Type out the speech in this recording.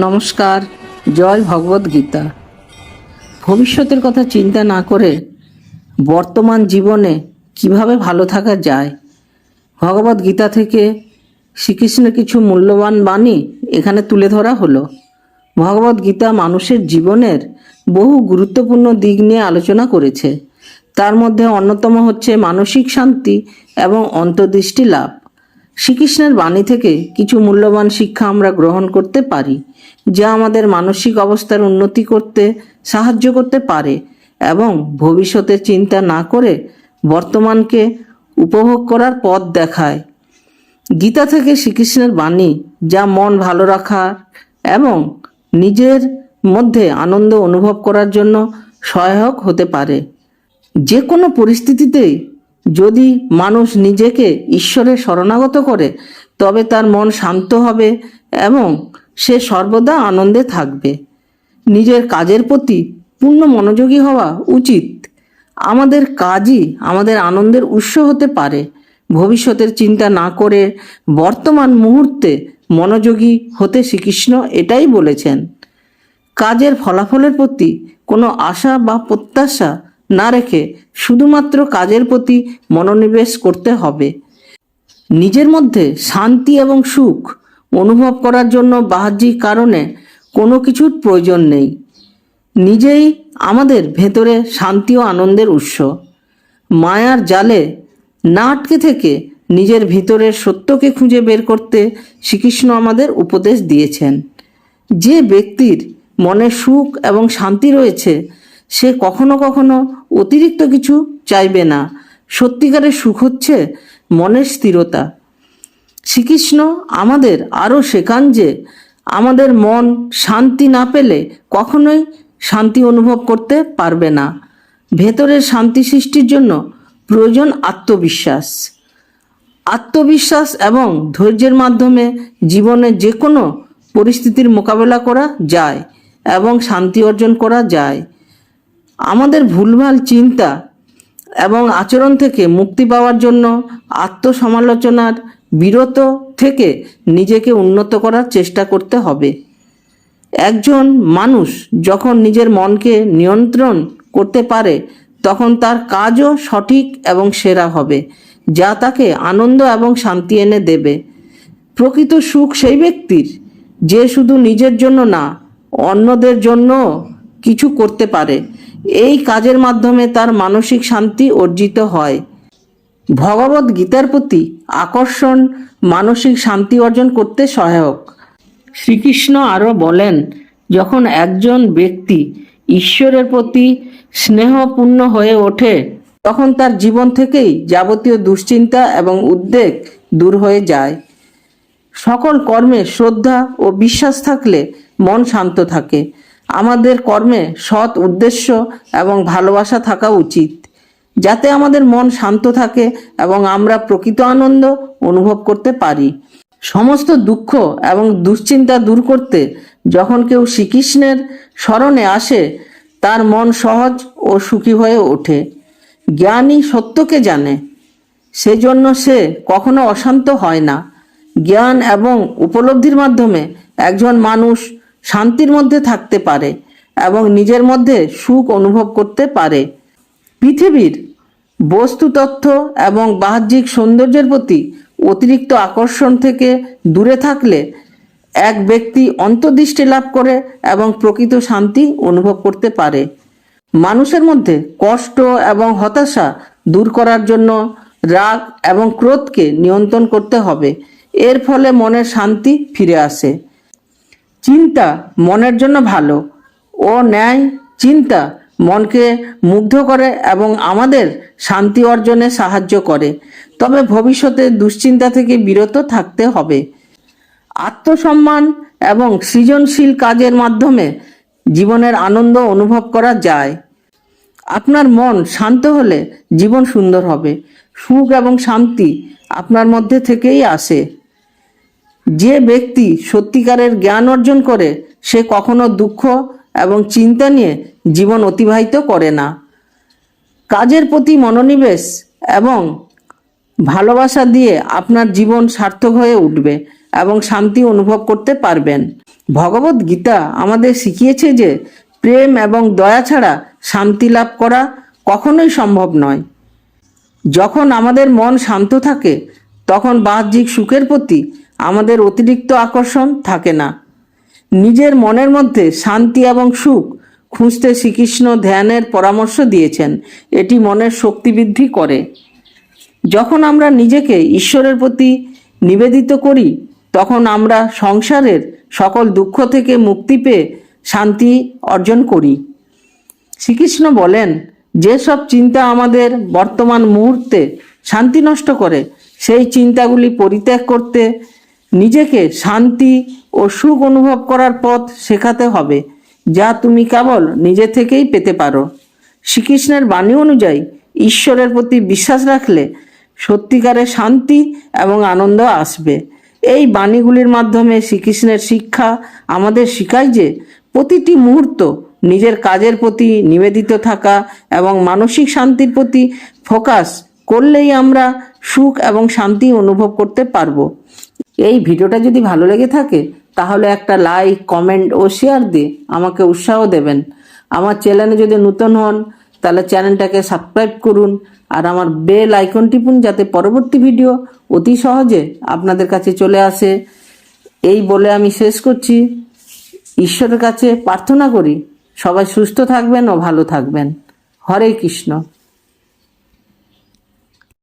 নমস্কার। জয় ভগবদ গীতা। ভবিষ্যতের কথা চিন্তা না করে বর্তমান জীবনে কিভাবে ভালো থাকা যায়, ভগবদ গীতা থেকে শ্রীকৃষ্ণের কিছু মূল্যবান বাণী এখানে তুলে ধরা হলো। ভগবদ গীতা মানুষের জীবনের বহু গুরুত্বপূর্ণ দিক নিয়ে আলোচনা করেছে। তার মধ্যে অন্যতম হচ্ছে মানসিক শান্তি এবং অন্তর্দৃষ্টি লাভ। শ্রীকৃষ্ণের বাণী থেকে কিছু মূল্যবান শিক্ষা আমরা গ্রহণ করতে পারি, যা আমাদের মানসিক অবস্থার উন্নতি করতে সাহায্য করতে পারে এবং ভবিষ্যতের চিন্তা না করে বর্তমানকে উপভোগ করার পথ দেখায়। গীতা থেকে শ্রীকৃষ্ণের বাণী যা মন ভালো রাখার এবং নিজের মধ্যে আনন্দ অনুভব করার জন্য সহায়ক হতে পারে। যে কোনো পরিস্থিতিতে যদি মানুষ নিজেকে ঈশ্বরে শরণাগত করে, তবে তার মন শান্ত হবে এবং সে সর্বদা আনন্দে থাকবে। নিজের কাজের প্রতি পূর্ণ মনোযোগী হওয়া উচিত। আমাদের কাজই আমাদের আনন্দের উৎস হতে পারে। ভবিষ্যতের চিন্তা না করে বর্তমান মুহূর্তে মনোযোগী হতে শ্রীকৃষ্ণ এটাই বলেছেন। কাজের ফলাফলের প্রতি কোনো আশা বা প্রত্যাশা না রেখে শুধুমাত্র কাজের প্রতি মনোনিবেশ করতে হবে। নিজের মধ্যে শান্তি এবং সুখ অনুভব করার জন্য বাহ্যিক কারণে কোনো কিছুর প্রয়োজন নেই। নিজেই আমাদের ভেতরে শান্তি ও আনন্দের উৎস। মায়ার জালে না আটকে থেকে নিজের ভিতরের সত্যকে খুঁজে বের করতে শ্রীকৃষ্ণ আমাদের উপদেশ দিয়েছেন। যে ব্যক্তির মনে সুখ এবং শান্তি রয়েছে, সে কখনো কখনো অতিরিক্ত কিছু চাইবে না। সত্যিকারের সুখ হচ্ছে মনের স্থিরতা। শ্রীকৃষ্ণ আমাদের আরও শেখান যে আমাদের মন শান্তি না পেলে কখনোই শান্তি অনুভব করতে পারবে না। ভেতরের শান্তি সৃষ্টির জন্য প্রয়োজন আত্মবিশ্বাস। আত্মবিশ্বাস এবং ধৈর্যের মাধ্যমে জীবনে যে কোনো পরিস্থিতির মোকাবেলা করা যায় এবং শান্তি অর্জন করা যায়। আমাদের ভুলভাল চিন্তা এবং আচরণ থেকে মুক্তি পাওয়ার জন্য আত্মসমালোচনার বিরত থেকে নিজেকে উন্নত করার চেষ্টা করতে হবে। একজন মানুষ যখন নিজের মনকে নিয়ন্ত্রণ করতে পারে, তখন তার কাজও সঠিক এবং সেরা হবে, যা তাকে আনন্দ এবং শান্তি এনে দেবে। প্রকৃত সুখ সেই ব্যক্তির যে শুধু নিজের জন্য না, অন্যদের জন্য কিছু করতে পারে। এই কাজের মাধ্যমে তার মানসিক শান্তি অর্জিত হয়। ভগবদ গীতার প্রতি আকর্ষণ মানসিক শান্তি অর্জন করতে সহায়ক। শ্রীকৃষ্ণ আরও বলেন, যখন একজন ব্যক্তি ঈশ্বরের প্রতি স্নেহপূর্ণ হয়ে ওঠে, তখন তার জীবন থেকেই যাবতীয় দুশ্চিন্তা এবং উদ্বেগ দূর হয়ে যায়। সকল কর্মে শ্রদ্ধা ও বিশ্বাস থাকলে মন শান্ত থাকে। আমাদের কর্মে সৎ উদ্দেশ্য এবং ভালোবাসা থাকা উচিত, যাতে আমাদের মন শান্ত থাকে এবং আমরা প্রকৃত আনন্দ অনুভব করতে পারি। সমস্ত দুঃখ এবং দুশ্চিন্তা দূর করতে যখন কেউ শ্রীকৃষ্ণের শরণে আসে, তার মন সহজ ও সুখী হয়ে ওঠে। জ্ঞানী সত্যকে জানে, সেজন্য সে কখনো অশান্ত হয় না। জ্ঞান এবং উপলব্ধির মাধ্যমে একজন মানুষ শান্তির মধ্যে থাকতে পারে এবং নিজের মধ্যে সুখ অনুভব করতে পারে। পৃথিবীর বস্তুতত্ত্ব এবং বাহ্যিক সৌন্দর্যের প্রতি অতিরিক্ত আকর্ষণ থেকে দূরে থাকলে এক ব্যক্তি অন্তর্দৃষ্টি লাভ করে এবং প্রকৃত শান্তি অনুভব করতে পারে। মানুষের মধ্যে কষ্ট এবং হতাশা দূর করার জন্য রাগ এবং ক্রোধকে নিয়ন্ত্রণ করতে হবে। এর ফলে মনের শান্তি ফিরে আসে। চিন্তা মনের জন্য ভালো ও ন্যায় চিন্তা মনকে মুগ্ধ করে এবং আমাদের শান্তি অর্জনে সাহায্য করে। তবে ভবিষ্যতে দুশ্চিন্তা থেকে বিরত থাকতে হবে। আত্মসম্মান এবং সৃজনশীল কাজের মাধ্যমে জীবনের আনন্দ অনুভব করা যায়। আপনার মন শান্ত হলে জীবন সুন্দর হবে। সুখ এবং শান্তি আপনার মধ্যে থেকেই আসে। যে ব্যক্তি সত্যিকারের জ্ঞান অর্জন করে, সে কখনো দুঃখ এবং চিন্তা নিয়ে জীবন অতিবাহিত করে না। কাজের প্রতি মনোনিবেশ এবং ভালোবাসা দিয়ে আপনার জীবন সার্থক হয়ে উঠবে এবং শান্তি অনুভব করতে পারবেন। ভগবত গীতা আমাদের শিখিয়েছে যে প্রেম এবং দয়া ছাড়া শান্তি লাভ করা কখনোই সম্ভব নয়। যখন আমাদের মন শান্ত থাকে তখন বাহ্যিক সুখের প্রতি আমাদের অতিরিক্ত আকর্ষণ থাকে না। নিজের মনের মধ্যে শান্তি এবং সুখ খুঁজতে শ্রীকৃষ্ণ ধ্যানের পরামর্শ দিয়েছেন। এটি মনের শক্তি বৃদ্ধি করে। যখন আমরা নিজেকে ঈশ্বরের প্রতি নিবেদিত করি তখন আমরা সংসারের সকল দুঃখ থেকে মুক্তি পেয়ে শান্তি অর্জন করি। শ্রীকৃষ্ণ বলেন, যেসব চিন্তা আমাদের বর্তমান মুহূর্তে শান্তি নষ্ট করে সেই চিন্তাগুলি পরিত্যাগ করতে নিজেকে শান্তি ও সুখ অনুভব করার পথ শেখাতে হবে, যা তুমি কেবল নিজে থেকেই পেতে পারো। শ্রীকৃষ্ণের বাণী অনুযায়ী ঈশ্বরের প্রতি বিশ্বাস রাখলে সত্যিকারের শান্তি এবং আনন্দ আসবে। এই বাণীগুলির মাধ্যমে শ্রীকৃষ্ণের শিক্ষা আমাদের শেখায় যে প্রতিটি মুহূর্ত নিজের কাজের প্রতি নিবেদিত থাকা এবং মানসিক শান্তির প্রতি ফোকাস করলেই আমরা সুখ এবং শান্তি অনুভব করতে পারবো। এই ভিডিওটা যদি ভালো লেগে থাকে তাহলে একটা লাইক, কমেন্ট ও শেয়ার দিয়ে আমাকে উৎসাহ দেবেন। আমার চ্যানেলে যদি নতুন হন তাহলে চ্যানেলটাকে সাবস্ক্রাইব করুন আর আমার বেল আইকন টিপুন, যাতে পরবর্তী ভিডিও অতি সহজে আপনাদের কাছে চলে আসে। এই বলে আমি শেষ করছি। ঈশ্বরের কাছে প্রার্থনা করি সবাই সুস্থ থাকবেন ও ভালো থাকবেন। হরে কৃষ্ণ।